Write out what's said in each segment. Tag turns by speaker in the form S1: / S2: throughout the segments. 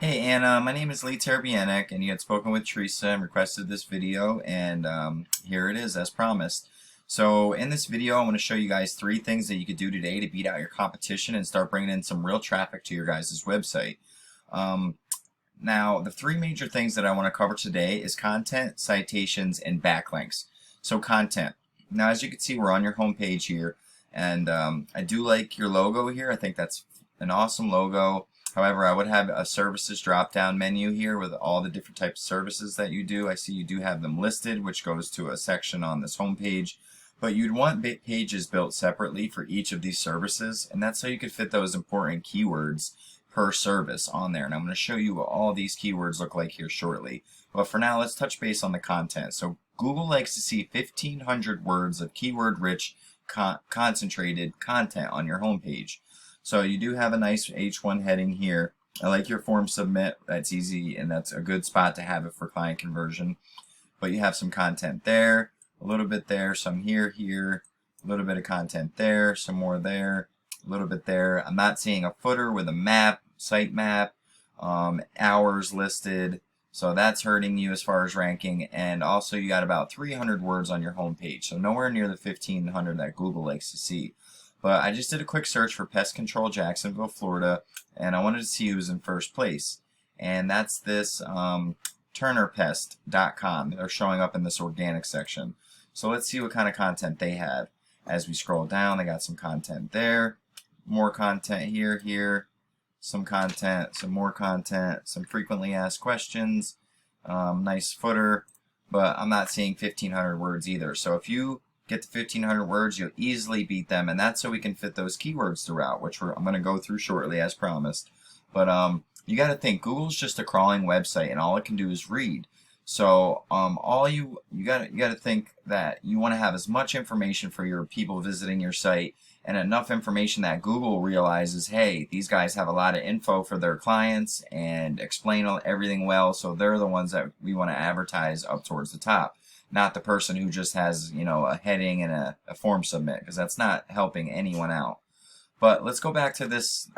S1: Hey Anna, my name is Lee Terbianek, and you had spoken with Teresa and requested this video, and here it is as promised. So in this video, I want to show you guys 3 things that you could do today to beat out your competition and start bringing in some real traffic to your guys' website. Um, Now, the 3 major things that I want to cover today is content, citations, and backlinks. So content. Now, as you can see, we're on your home page here, and I do like your logo here. I think that's an awesome logo. However, I would have a services drop-down menu here with all the different types of services that you do. I see you do have them listed, which goes to a section on this home page. But you'd want pages built separately for each of these services, and that's how you could fit those important keywords per service on there. And I'm going to show you what all these keywords look like here shortly. But for now, let's touch base on the content. So Google likes to see 1,500 words of keyword-rich concentrated content on your homepage. So you do have a nice H1 heading here. I like your form submit. That's easy, and that's a good spot to have it for client conversion. But you have some content there, a little bit there, some here, a little bit of content there, some more there, a little bit there. I'm not seeing a footer with a map, site map, hours listed. So that's hurting you as far as ranking. And also you got about 300 words on your home page. So nowhere near the 1,500 that Google likes to see. But I just did a quick search for pest control Jacksonville, Florida, and I wanted to see who's in first place. And that's this turnerpest.com. They're showing up in this organic section. So let's see what kind of content they had. As we scroll down, they got some content there, more content here, some content, some more content, some frequently asked questions, nice footer, but I'm not seeing 1,500 words either. So if you get to 1,500 words, you'll easily beat them, and that's so we can fit those keywords throughout, which I'm going to go through shortly as promised. But you got to think, Google's just a crawling website, and all it can do is read. So all you got to think that you want to have as much information for your people visiting your site, and enough information that Google realizes, hey, these guys have a lot of info for their clients and explain everything well, so they're the ones that we want to advertise up towards the top. Not the person who just has, a heading and a form submit, because that's not helping anyone out. But let's go back to this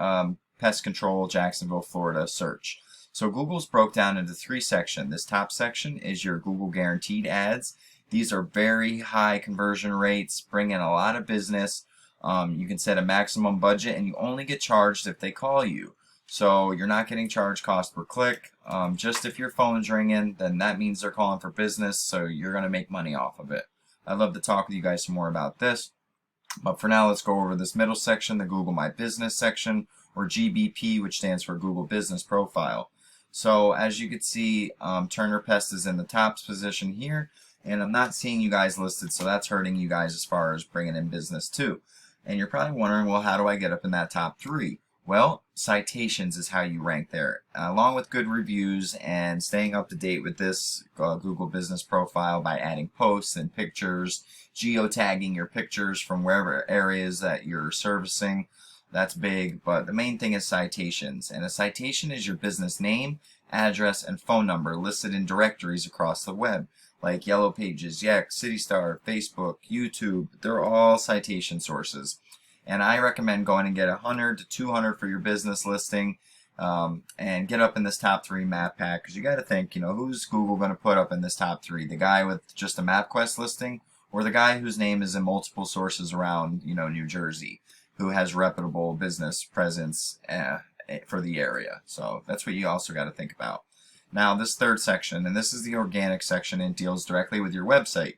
S1: pest control Jacksonville, Florida search. So Google's broke down into 3 sections. This top section is your Google guaranteed ads. These are very high conversion rates, bring in a lot of business. You can set a maximum budget, and you only get charged if they call you. So you're not getting charged cost per click. Just if your phone's ringing, then that means they're calling for business, so you're going to make money off of it. I'd love to talk with you guys some more about this. But for now, let's go over this middle section, the Google My Business section, or GBP, which stands for Google Business Profile. So as you can see, Turner Pest is in the top position here, and I'm not seeing you guys listed, so that's hurting you guys as far as bringing in business too. And you're probably wondering, well, how do I get up in that top 3? Well, citations is how you rank there, along with good reviews and staying up to date with this Google Business Profile by adding posts and pictures, geotagging your pictures from wherever areas that you're servicing. That's big, but the main thing is citations. And a citation is your business name, address, and phone number listed in directories across the web, like Yellow Pages, Yext, CityStar, Facebook, YouTube. They're all citation sources. And I recommend going and get 100 to 200 for your business listing, and get up in this top 3 map pack, because you got to think, who's Google going to put up in this top 3? The guy with just a MapQuest listing, or the guy whose name is in multiple sources around, New Jersey, who has reputable business presence for the area? So that's what you also got to think about. Now, this 3rd section, and this is the organic section, and deals directly with your website.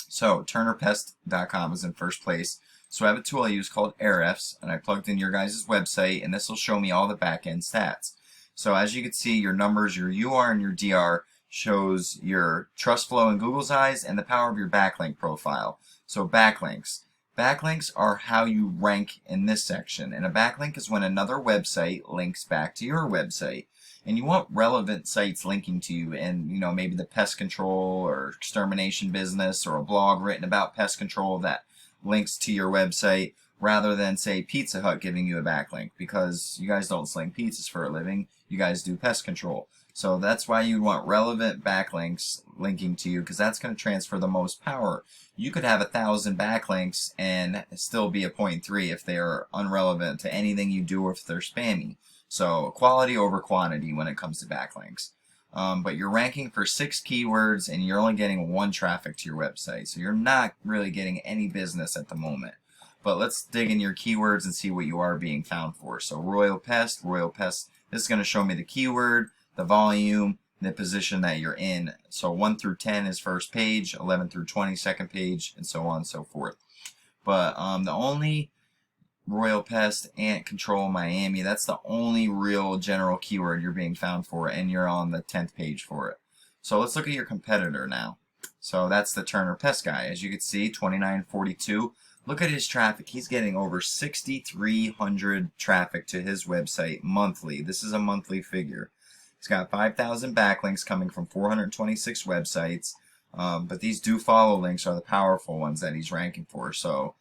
S1: So turnerpest.com is in first place. So I have a tool I use called Ahrefs, and I plugged in your guys' website, and this will show me all the back-end stats. So as you can see, your numbers, your UR and your DR shows your trust flow in Google's eyes and the power of your backlink profile. So backlinks. Backlinks are how you rank in this section, and a backlink is when another website links back to your website. And you want relevant sites linking to you, and maybe the pest control or extermination business, or a blog written about pest control that links to your website, rather than, say, Pizza Hut giving you a backlink, because you guys don't sling pizzas for a living, you guys do pest control. So that's why you want relevant backlinks linking to you, because that's going to transfer the most power. You could have 1,000 backlinks and still be a 0.3 if they are unrelevant to anything you do, or if they're spammy. So quality over quantity when it comes to backlinks. But you're ranking for 6 keywords and you're only getting 1 traffic to your website. So you're not really getting any business at the moment. But let's dig in your keywords and see what you are being found for. So Royal Pest, this is going to show me the keyword, the volume, the position that you're in. So 1 through 10 is first page, 11 through 20 second page, and so on and so forth. But the only Royal Pest, Ant Control, Miami, that's the only real general keyword you're being found for, and you're on the 10th page for it. So let's look at your competitor now. So that's the Turner Pest guy. As you can see, 2942. Look at his traffic. He's getting over 6,300 traffic to his website monthly. This is a monthly figure. He's got 5,000 backlinks coming from 426 websites. But these do follow links are the powerful ones that he's ranking for. So,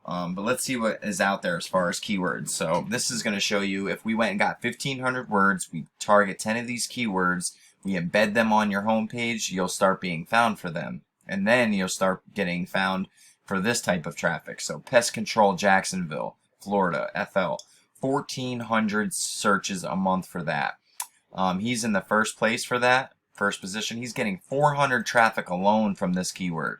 S1: but let's see what is out there as far as keywords. So this is going to show you if we went and got 1,500 words, we target 10 of these keywords, we embed them on your homepage, you'll start being found for them. And then you'll start getting found for this type of traffic. So Pest Control Jacksonville, Florida, FL, 1,400 searches a month for that. He's in the first place for that, first position. He's getting 400 traffic alone from this keyword.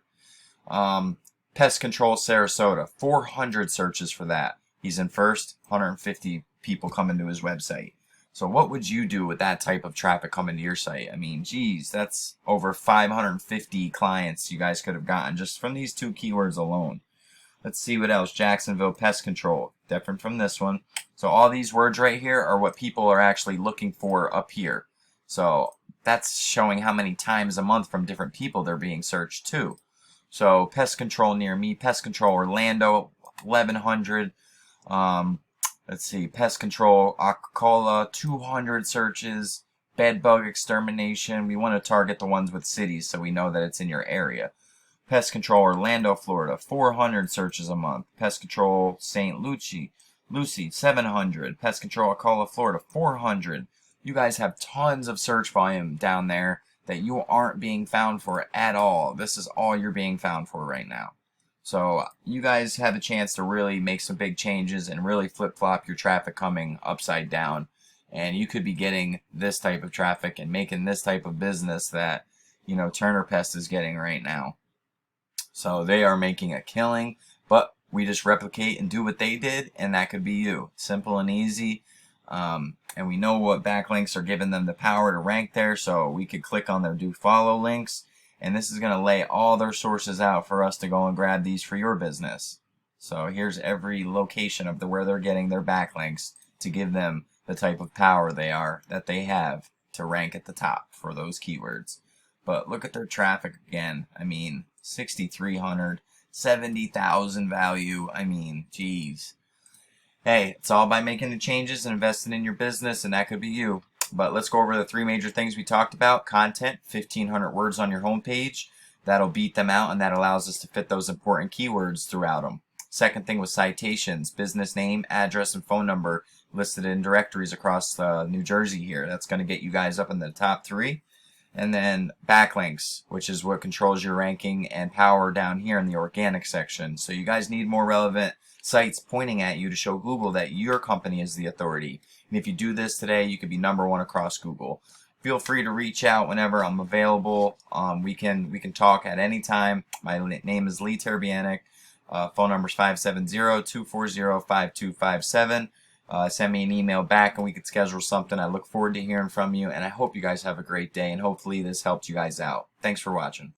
S1: Pest Control Sarasota, 400 searches for that. He's in first, 150 people coming to his website. So what would you do with that type of traffic coming to your site? I mean, geez, that's over 550 clients you guys could have gotten just from these 2 keywords alone. Let's see what else. Jacksonville Pest Control, different from this one. So all these words right here are what people are actually looking for up here. So that's showing how many times a month from different people they're being searched too. So Pest Control near me, Pest Control Orlando, 1,100. Let's see, Pest Control Acapulco, 200 searches. Bed Bug Extermination, we want to target the ones with cities so we know that it's in your area. Pest Control Orlando, Florida, 400 searches a month. Pest Control St. Lucie, 700. Pest Control Acapulco, Florida, 400. You guys have tons of search volume down there that you aren't being found for at all. This is all you're being found for right now. So you guys have a chance to really make some big changes and really flip-flop your traffic coming upside down. And you could be getting this type of traffic and making this type of business that, you know, Turner Pest is getting right now. So they are making a killing, but we just replicate and do what they did, and that could be you. Simple and easy. And we know what backlinks are giving them the power to rank there, so we could click on their do follow links. And this is going to lay all their sources out for us to go and grab these for your business. So here's every location of where they're getting their backlinks to give them the type of power that they have to rank at the top for those keywords. But look at their traffic again. I mean, 6,300, 70,000 value. I mean, geez. Hey, it's all by making the changes and investing in your business, and that could be you. But let's go over the 3 major things we talked about. Content, 1,500 words on your homepage. That'll beat them out, and that allows us to fit those important keywords throughout them. Second thing was citations, business name, address, and phone number listed in directories across New Jersey here. That's going to get you guys up in the top 3. And then backlinks, which is what controls your ranking and power down here in the organic section. So you guys need more relevant sites pointing at you to show Google that your company is the authority. And if you do this today, you could be #1 across Google. Feel free to reach out whenever I'm available. We can talk at any time. My name is Lee Terbianic. Phone number is 570-240-5257. Send me an email back and we could schedule something. I look forward to hearing from you, and I hope you guys have a great day, and hopefully this helped you guys out. Thanks for watching.